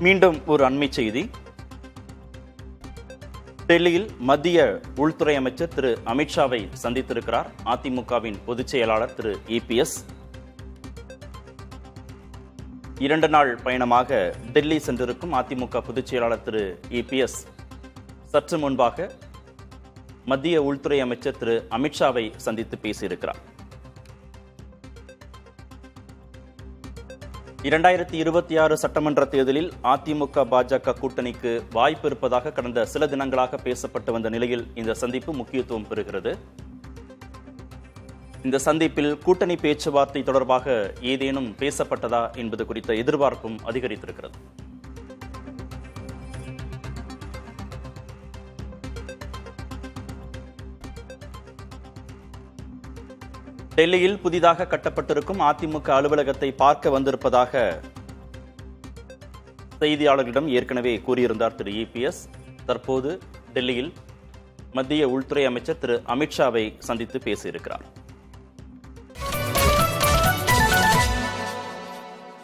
மீண்டும் ஒரு அண்மை செய்தி. டெல்லியில் மத்திய உள்துறை அமைச்சர் திரு அமித்ஷாவை சந்தித்திருக்கிறார் அதிமுகவின் பொதுச் செயலாளர் திரு இபிஎஸ். 2 நாள் பயணமாக டெல்லி சென்றிருக்கும் அதிமுக பொதுச் செயலாளர் திரு இபிஎஸ் சற்று முன்பாக மத்திய உள்துறை அமைச்சர் திரு அமித்ஷாவை சந்தித்து பேசியிருக்கிறார். 2026 சட்டமன்ற தேர்தலில் அதிமுக பாஜக கூட்டணிக்கு வாய்ப்பு இருப்பதாக கடந்த சில தினங்களாக பேசப்பட்டு வந்த நிலையில் இந்த சந்திப்பு முக்கியத்துவம் பெறுகிறது. இந்த சந்திப்பில் கூட்டணி பேச்சுவார்த்தை தொடர்பாக ஏதேனும் பேசப்பட்டதா என்பது குறித்த எதிர்பார்ப்பும் அதிகரித்திருக்கிறது. டெல்லியில் புதிதாக கட்டப்பட்டிருக்கும் அதிமுக அலுவலகத்தை பார்க்க வந்திருப்பதாக செய்தியாளர்களிடம் ஏற்கனவே கூறியிருந்தார் திரு இபிஎஸ். தற்போது டெல்லியில் மத்திய உள்துறை அமைச்சர் திரு அமித்ஷாவை சந்தித்து பேசியிருக்கிறார்.